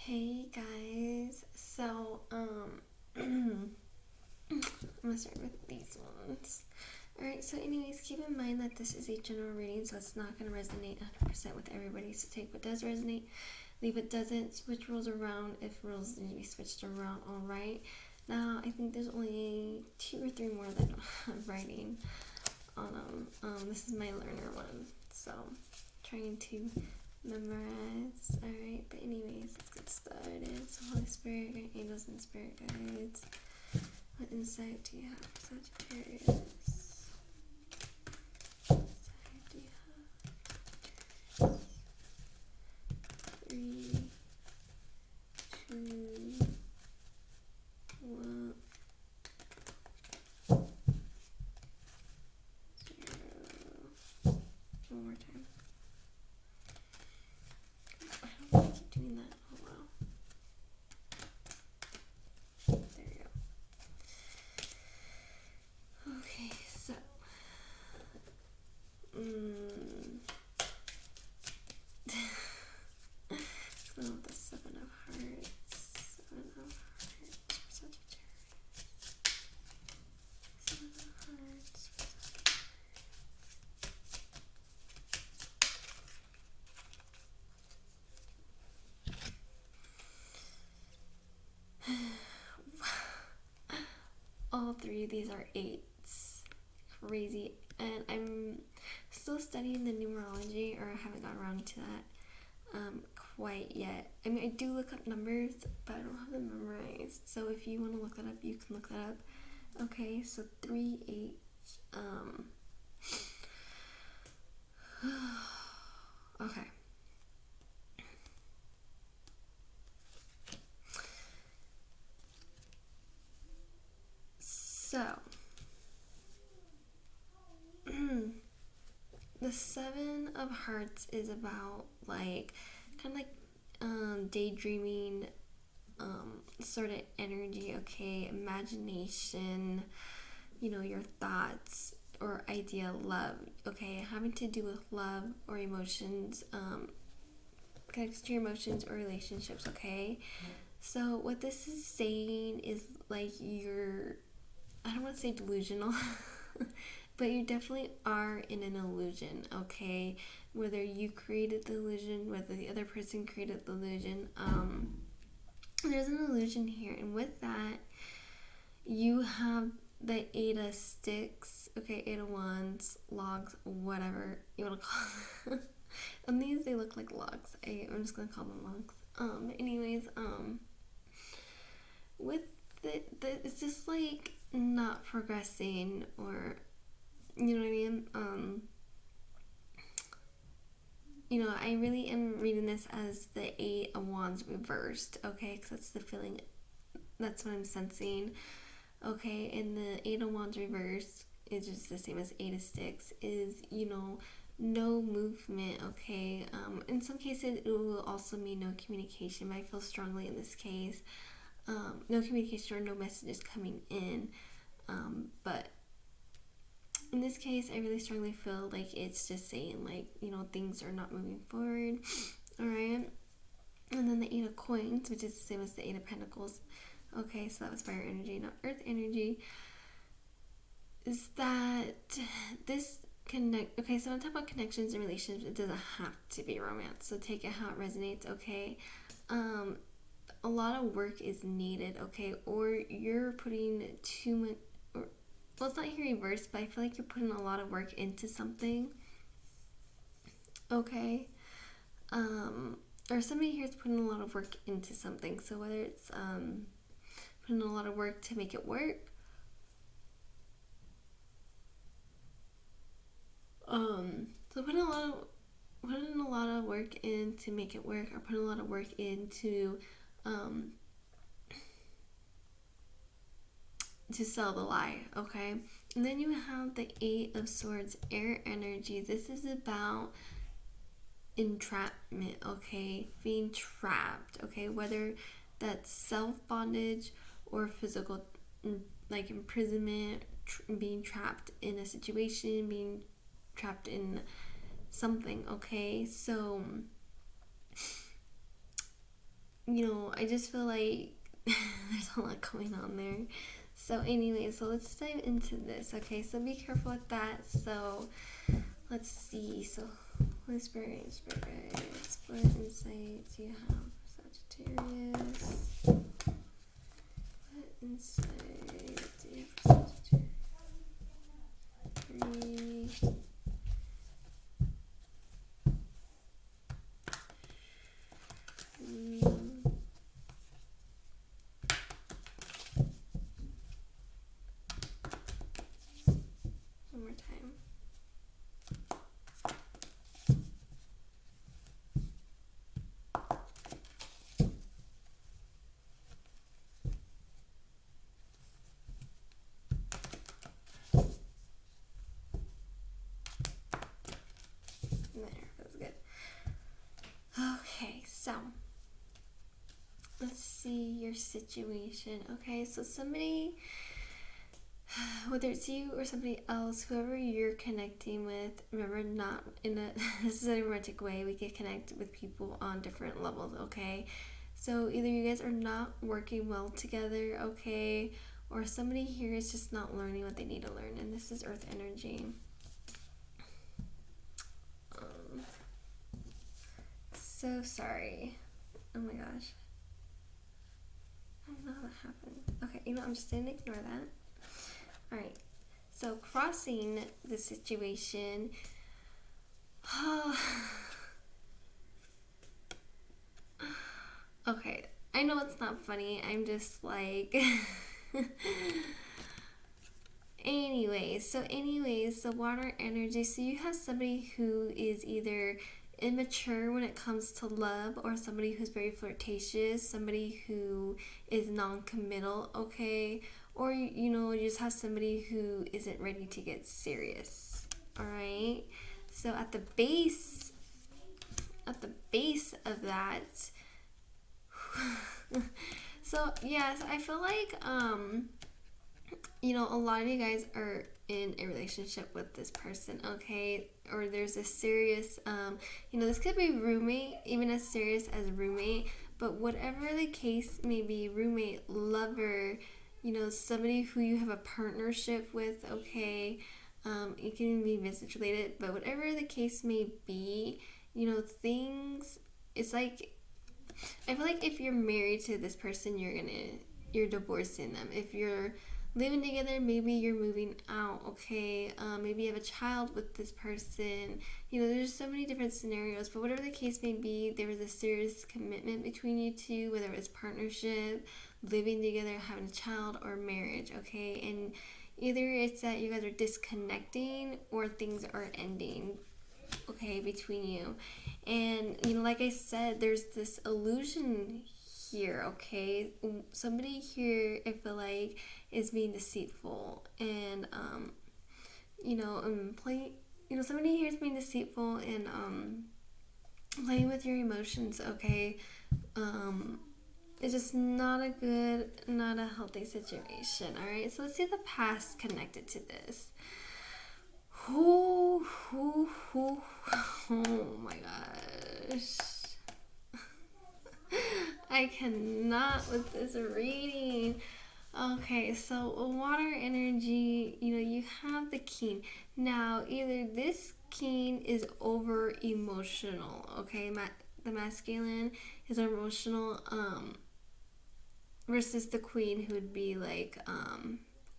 Hey guys, so I'm gonna start with these ones. Alright, so anyways, keep in mind that this is a general reading, so it's not gonna resonate 100% with everybody. So take what does resonate, leave what doesn't, switch rules around if rules need to be switched around, alright? Now, I think there's only 2 or 3 more that I'm writing on them. This is my learner one, so trying to memorize. Alright, but anyways, let's get started. So Holy Spirit, guide angels and spirit guides. What insight do you have for Sagittarius? Insight do you have? 3, 2, 1, 0. One more time. I don't want to keep doing that. Oh wow. There you go. Okay, so let's go with the 7 of Hearts. 7 of Hearts for Sagittarius. 7 of Hearts for Sagittarius. All 3 of these are 8s. Crazy. And I'm still studying the numerology, or I haven't got around to that quite yet. I mean, I do look up numbers, but I don't have them memorized. So if you want to look that up, you can look that up. Okay, so 3 8s. Okay. So the 7 of Hearts is about like kind of like daydreaming, sort of energy, okay, imagination, your thoughts or idea, love, okay, having to do with love or emotions, connected to your emotions or relationships, okay. So what this is saying is like I don't want to say delusional, but you definitely are in an illusion, okay? Whether you created the illusion, whether the other person created the illusion, there's an illusion here. And with that, you have the 8 of Sticks, okay, 8 of Wands, logs, whatever you want to call them. On these, they look like logs. I'm just going to call them logs. Anyways, with it's just like not progressing, or you know what I mean. I really am reading this as the 8 of Wands reversed, okay, because that's the feeling, that's what I'm sensing, okay. And the 8 of Wands reversed is just the same as 8 of Sticks, is no movement, okay. In some cases it will also mean no communication, but I feel strongly in this case no communication or no messages coming in, but in this case I really strongly feel like it's just saying like things are not moving forward. All right, and then the 8 of Coins, which is the same as the 8 of Pentacles, okay, so that was fire energy, not earth energy, is that this okay, so on top of connections and relationships, it doesn't have to be romance, so take it how it resonates, okay. A lot of work is needed, okay, or you're putting too much, or well, it's not here reversed, but I feel like you're putting a lot of work into something, okay. Or somebody here is putting a lot of work into something, so whether it's putting a lot of work to make it work, so putting a lot of work in to make it work, or putting a lot of work into to sell the lie, okay. And then you have the 8 of Swords, air energy. This is about entrapment, okay, being trapped, okay, whether that's self-bondage or physical, like imprisonment, being trapped in a situation, being trapped in something, okay. So I just feel like there's a lot going on there. So anyway, so let's dive into this. Okay, so be careful with that. So let's see. So Holy Spirit, what insight do you have for Sagittarius? What insight do you have for Sagittarius? One more time. There, that was good. Okay, so let's see your situation. Okay, so somebody, whether it's you or somebody else, whoever you're connecting with, remember, not in a this is a romantic way. We can connect with people on different levels. Okay, so either you guys are not working well together, okay, or somebody here is just not learning what they need to learn, and this is earth energy. So sorry. Oh my gosh. I don't know how that happened. Okay, I'm just gonna ignore that. Alright. So crossing the situation. Okay. I know it's not funny. I'm just like anyways, the water energy. So you have somebody who is either immature when it comes to love, or somebody who's very flirtatious, somebody who is non-committal, okay, or you just have somebody who isn't ready to get serious. All right, so at the base of that so yes, I feel like a lot of you guys are in a relationship with this person, okay? Or there's a serious, this could be roommate, even as serious as roommate, but whatever the case may be, roommate, lover, somebody who you have a partnership with, okay? It can be business related, but whatever the case may be, things, it's like, I feel like if you're married to this person, you're divorcing them. If you're living together, maybe you're moving out, okay? Maybe you have a child with this person. There's so many different scenarios, but whatever the case may be, there was a serious commitment between you two, whether it was partnership, living together, having a child, or marriage, okay? And either it's that you guys are disconnecting or things are ending, okay, between you. And, like I said, there's this illusion here, okay? Somebody here, I feel like, is being deceitful, and somebody here is being deceitful and playing with your emotions, okay? It's just not a healthy situation. All right, so let's see the past connected to this. Oh my gosh. I cannot with this reading. Okay, so water energy, you have the king. Now, either this king is over emotional, okay? The masculine is emotional, versus the queen, who would be like,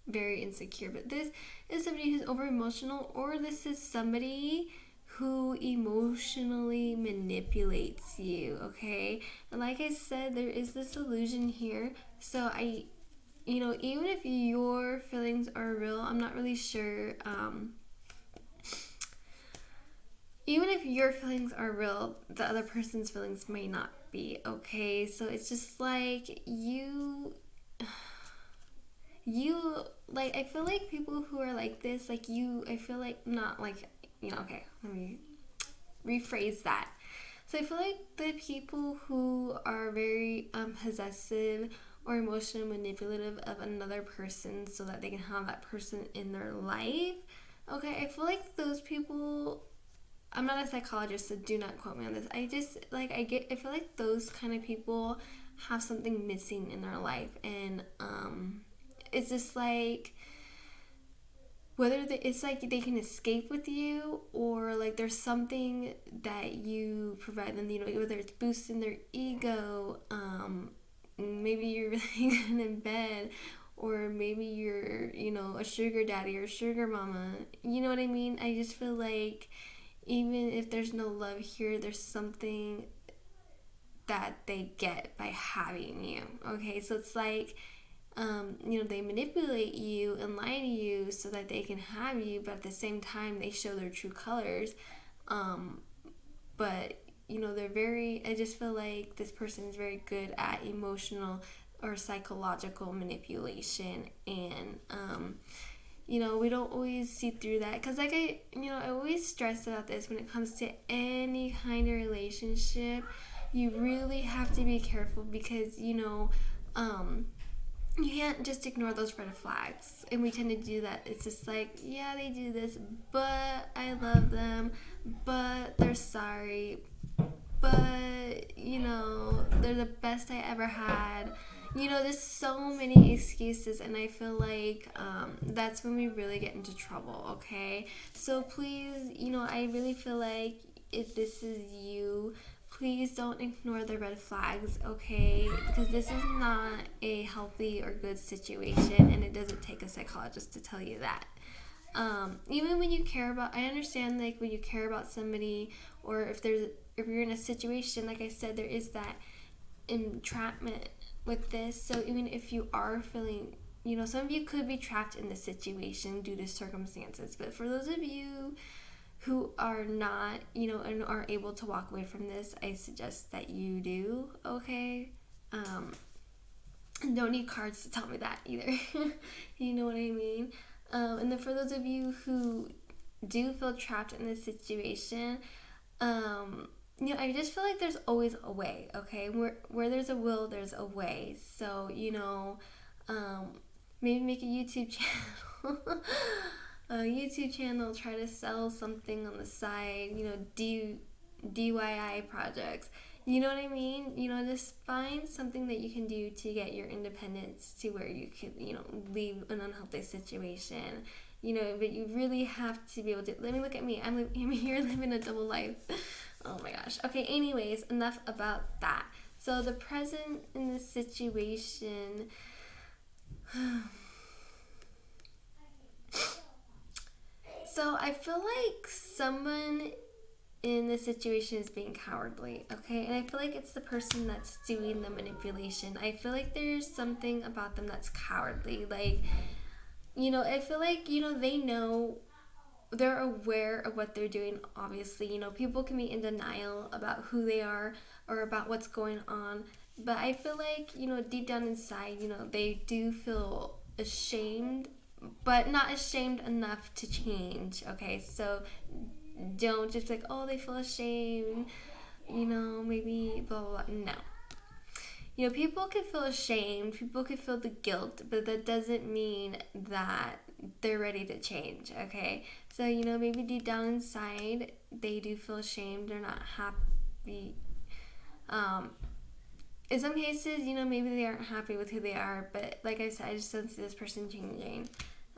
very insecure. But this is somebody who's over emotional, or this is somebody who emotionally manipulates you, okay? And like I said, there is this illusion here. So even if your feelings are real, I'm not really sure, even if your feelings are real, the other person's feelings may not be, okay? So it's just like like, I feel like people who are like this, like I feel like, not like, okay, let me rephrase that. So I feel like the people who are very possessive or emotionally manipulative of another person so that they can have that person in their life, okay, I feel like those people I'm not a psychologist, so do not quote me on this. I just I feel like those kind of people have something missing in their life, and it's just like it's like they can escape with you, or like there's something that you provide them, whether it's boosting their ego, maybe you're really good in bed, or maybe you're, a sugar daddy or sugar mama. You know what I mean? I just feel like even if there's no love here, there's something that they get by having you. Okay, so it's like, they manipulate you and lie to you so that they can have you, but at the same time, they show their true colors. But, I just feel like this person is very good at emotional or psychological manipulation, and, we don't always see through that, because I always stress about this when it comes to any kind of relationship. You really have to be careful, because, you can't just ignore those red flags, and we tend to do that. It's just like, yeah, they do this, but I love them, but they're sorry, but they're the best I ever had. There's so many excuses, and I feel like that's when we really get into trouble. Okay, so please, I really feel like if this is you, please don't ignore the red flags, okay? Because this is not a healthy or good situation, and it doesn't take a psychologist to tell you that. Even when you care about, I understand, like, when you care about somebody, or if you're in a situation, like I said, there is that entrapment with this. So even if you are feeling, some of you could be trapped in this situation due to circumstances, but for those of you who are not, and are able to walk away from this, I suggest that you do, okay? And don't need cards to tell me that either. You know what I mean? And then for those of you who do feel trapped in this situation, I just feel like there's always a way, okay? Where there's a will, there's a way. So, maybe make a YouTube channel. Try to sell something on the side, DIY projects. You know what I mean? Just find something that you can do to get your independence to where you can, leave an unhealthy situation. But you really have to be able to. Let me look at me. I'm here living a double life. Oh my gosh. Okay, anyways, enough about that. So the present in this situation. So I feel like someone in this situation is being cowardly, okay? And I feel like it's the person that's doing the manipulation. I feel like there's something about them that's cowardly. Like, I feel like, they know, they're aware of what they're doing, obviously. People can be in denial about who they are or about what's going on. But I feel like, deep down inside, they do feel ashamed, but not ashamed enough to change, okay? So don't just be like, oh, they feel ashamed, maybe blah, blah, blah. No. People can feel ashamed, people can feel the guilt, but that doesn't mean that they're ready to change, okay? So, maybe deep down inside, they do feel ashamed, they're not happy. In some cases, maybe they aren't happy with who they are, but like I said, I just don't see this person changing.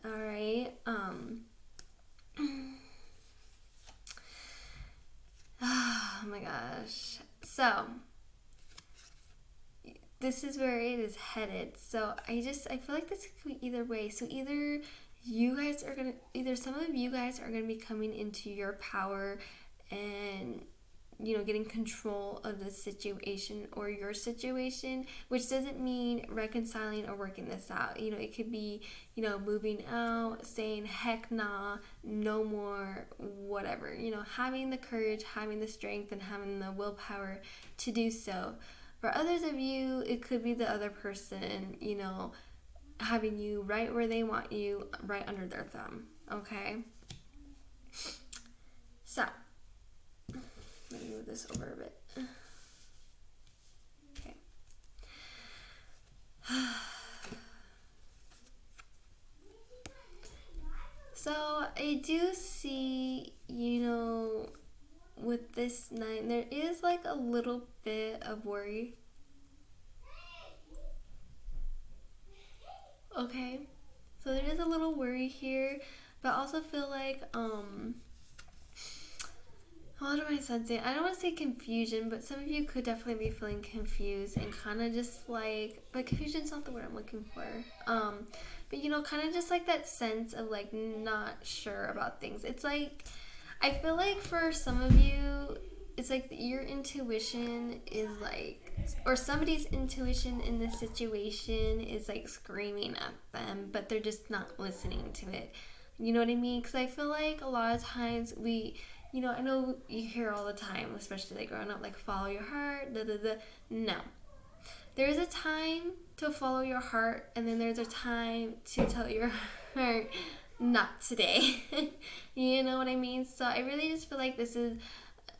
Alright, oh my gosh. So, this is where it is headed. So, I feel like this could be either way. So, either some of you guys are gonna be coming into your power and, getting control of the situation or your situation, which doesn't mean reconciling or working this out. It could be, moving out, saying heck nah, no more, whatever. Having the courage, having the strength, and having the willpower to do so. For others of you, it could be the other person, having you right where they want you, right under their thumb, okay? So, let me move this over a bit. Okay. So, I do see, this 9, there is like a little bit of worry. Okay, so there is a little worry here, but I also feel like what am I sensing? I don't want to say confusion, but some of you could definitely be feeling confused and kind of just like, but confusion's not the word I'm looking for. But you know, kind of just like that sense of like not sure about things. It's like, I feel like for some of you, it's like your intuition is like, or somebody's intuition in this situation is like screaming at them, but they're just not listening to it. You know what I mean? Because I feel like a lot of times you know, I know you hear all the time, especially like growing up, like follow your heart, da da da. No. There's a time to follow your heart, and then there's a time to tell your heart, not today. You know what I mean? So I really just feel like this is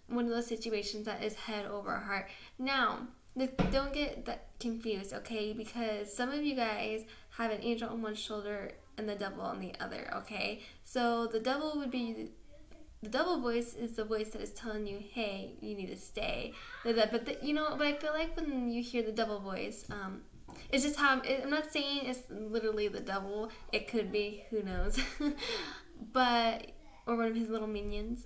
one of those situations that is head over heart. Now, don't get that confused, okay? Because some of you guys have an angel on one shoulder and the devil on the other, okay? So the devil would be, the devil voice is the voice that is telling you, hey, you need to stay. But you know, but I feel like when you hear the devil voice, it's just how, I'm not saying it's literally the devil. It could be, who knows. But, or one of his little minions.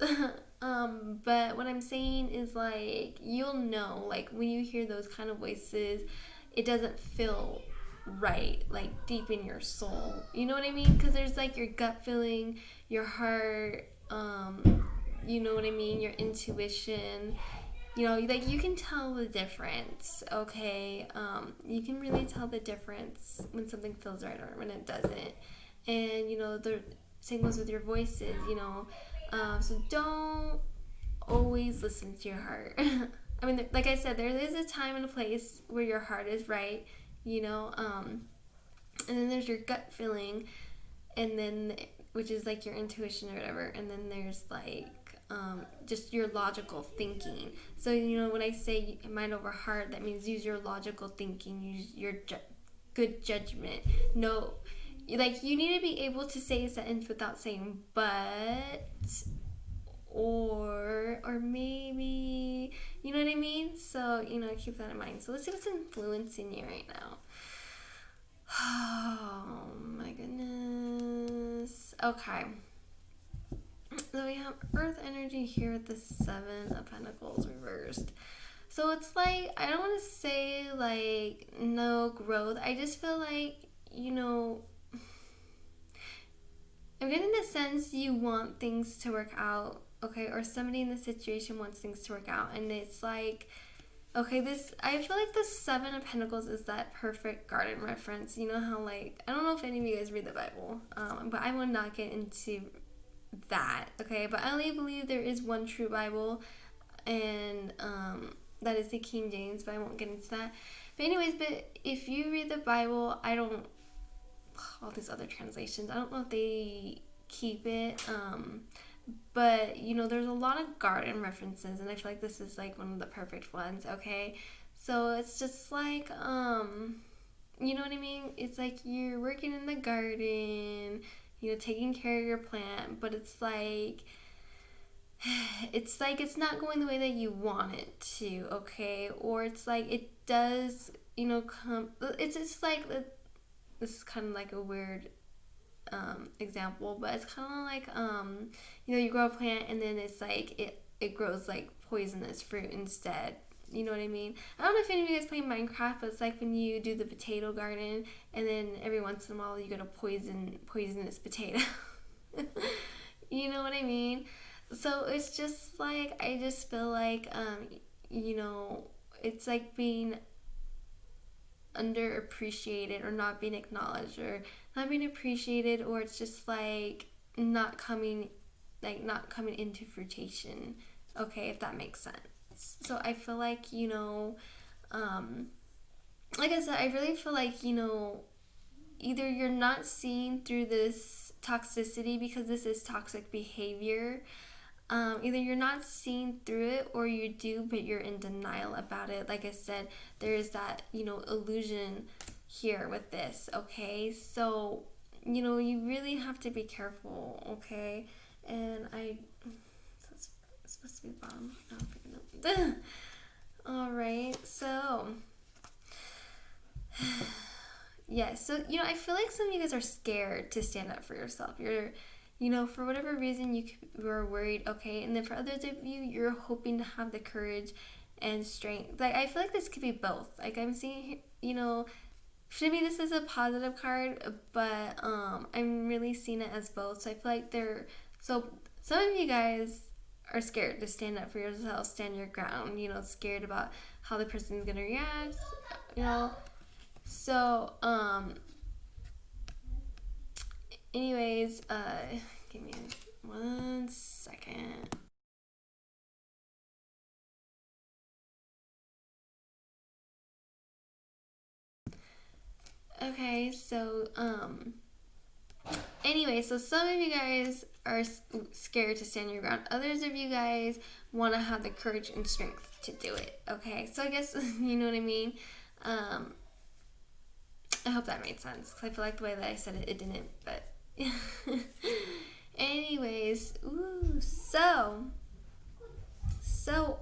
But what I'm saying is like, you'll know, like when you hear those kind of voices, it doesn't feel right, like deep in your soul. You know what I mean? Because there's like your gut feeling, your heart, you know what I mean, your intuition, you know, like you can tell the difference, okay? You can really tell the difference when something feels right or when it doesn't. And you know, the same goes with your voices, you know. So don't always listen to your heart. I mean, like I said, there is a time and a place where your heart is right, you know, and then there's your gut feeling, and then which is like your intuition or whatever, and then there's like just your logical thinking. So you know, when I say mind over heart, that means use your logical thinking, use your good judgment. No, like you need to be able to say a sentence without saying but, or maybe, you know what I mean? So you know, keep that in mind. So let's see what's influencing you right now. Oh my goodness. Okay. So we have Earth energy here with the 7 of Pentacles reversed. So it's like, I don't want to say like no growth. I just feel like, you know, I'm getting the sense you want things to work out, okay? Or somebody in the situation wants things to work out. And it's like, okay, I feel like the 7 of Pentacles is that perfect garden reference. You know how, like, I don't know if any of you guys read the Bible, but I will not get into that, okay? But I only believe there is one true Bible, and that is the King James, but I won't get into that. But anyways, but if you read the Bible, all these other translations, I don't know if they keep it, but you know, there's a lot of garden references, and I feel like this is like one of the perfect ones, okay? So it's just like, you know what I mean? It's like you're working in the garden, you know, taking care of your plant, but it's like it's not going the way that you want it to, okay? Or it's like it does, you know, it's just like, this is kind of like a weird example, but it's kind of like, you know, you grow a plant and then it's like it grows like poisonous fruit instead. You know what I mean? I don't know if any of you guys play Minecraft, but it's like when you do the potato garden and then every once in a while you get a poisonous potato. You know what I mean? So it's just like, I just feel like, you know, it's like being underappreciated or not being acknowledged or not being appreciated, or it's just like not coming into fruition, okay, if that makes sense. So I feel like, you know, like I said, I really feel like, you know, either you're not seeing through this toxicity, because this is toxic behavior. Either you're not seeing through it, or you do, but you're in denial about it. Like I said, there is that, you know, illusion here with this, okay? So, you know, you really have to be careful, okay? And supposed to be the bottom. I don't freaking know. Alright, so yes, so I feel like some of you guys are scared to stand up for yourself. You're for whatever reason you are worried, okay? And then for others of you, you're hoping to have the courage and strength. Like, I feel like this could be both. Like, I'm seeing, should be this is a positive card, but I'm really seeing it as both. So I feel like so some of you guys are scared to stand up for yourself, stand your ground, scared about how the person's gonna react, So, anyways, give me 1 second. Okay, so, anyway, so some of you guys are scared to stand your ground. Others of you guys want to have the courage and strength to do it, okay? So I guess, you know what I mean? I hope that made sense, because I feel like the way that I said it, it didn't, but anyways, so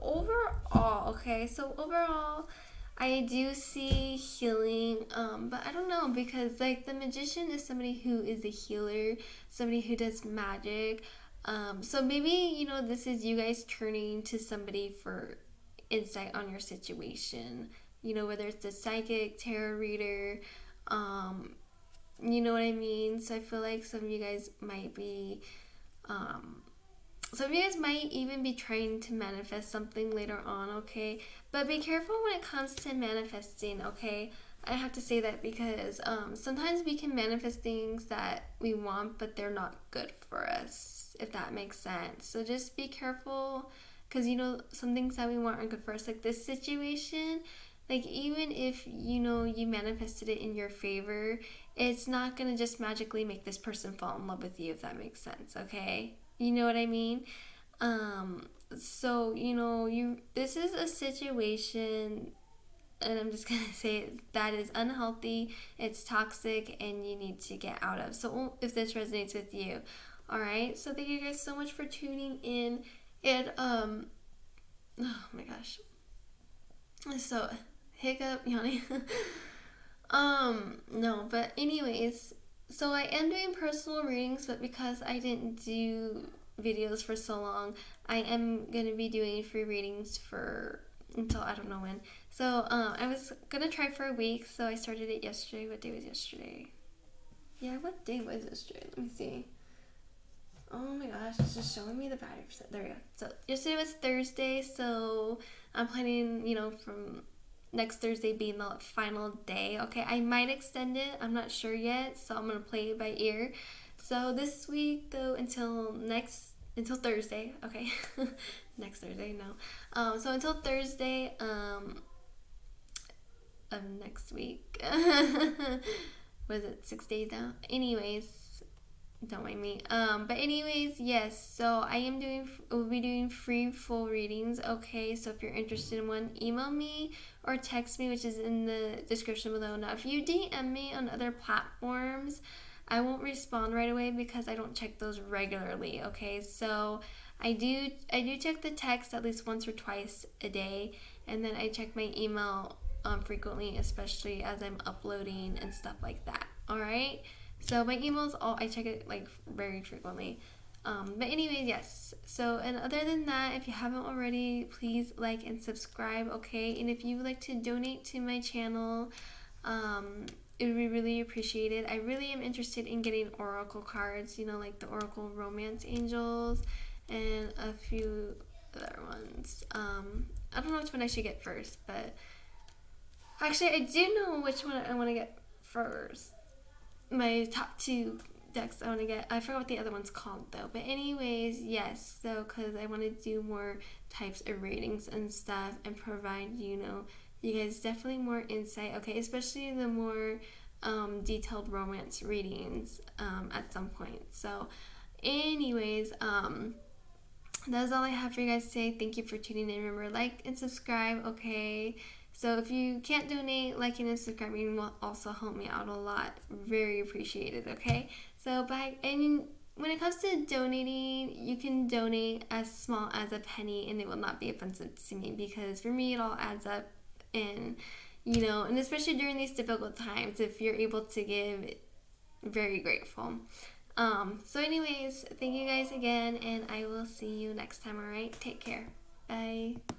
overall, okay, so overall, I do see healing, but I don't know, because like the magician is somebody who is a healer, somebody who does magic, so maybe, this is you guys turning to somebody for insight on your situation, whether it's a psychic, tarot reader, you know what I mean? So I feel like some of you guys might be, some of you guys might even be trying to manifest something later on, okay? But be careful when it comes to manifesting, okay? I have to say that because sometimes we can manifest things that we want, but they're not good for us, if that makes sense. So just be careful, because some things that we want are good for us. Like this situation, like even if you manifested it in your favor, it's not gonna just magically make this person fall in love with you, if that makes sense, okay? You know what I mean? So this is a situation, and I'm just gonna say it, that is unhealthy, it's toxic, and you need to get out of. So if this resonates with you, all right. So thank you guys so much for tuning in. And oh my gosh, so hiccup yawning. No, but anyways, so I am doing personal readings, but because I didn't do videos for so long, I am gonna be doing free readings for until I don't know when. So I was gonna try for a week, so I started it yesterday. What day was yesterday? Yeah, what day was yesterday? Let me see. Oh my gosh, it's just showing me the battery percent. There we go. So yesterday was Thursday, so I'm planning, from next Thursday being the final day. Okay, I might extend it. I'm not sure yet, so I'm gonna play it by ear. So this week though, until Thursday. Okay, next Thursday. No. So until Thursday of next week. Was it 6 days now? Anyways. Don't mind me. But anyways, yes. So we'll be doing free full readings. Okay. So if you're interested in one, email me or text me, which is in the description below. Now, if you DM me on other platforms, I won't respond right away because I don't check those regularly. Okay. So I do check the text at least once or twice a day, and then I check my email frequently, especially as I'm uploading and stuff like that. All right. So my emails, I check it like very frequently. But anyways, yes. So, and other than that, if you haven't already, please like and subscribe, okay? And if you would like to donate to my channel, it would be really appreciated. I really am interested in getting oracle cards, like the Oracle Romance Angels and a few other ones. I don't know which one I should get first, but actually I do know which one I want to get first. My top 2 decks I want to get. I forgot what the other one's called though. But anyways, yes. So because I want to do more types of ratings and stuff and provide, you guys definitely more insight. Okay, especially the more detailed romance readings at some point. So anyways, that's all I have for you guys today. Thank you for tuning in. Remember, like and subscribe, okay? So if you can't donate, liking and subscribing will also help me out a lot. Very appreciated, okay? So bye. And when it comes to donating, you can donate as small as a penny and it will not be offensive to me, because for me it all adds up. And and especially during these difficult times, if you're able to give, very grateful. So anyways, thank you guys again, and I will see you next time. All right, take care. Bye.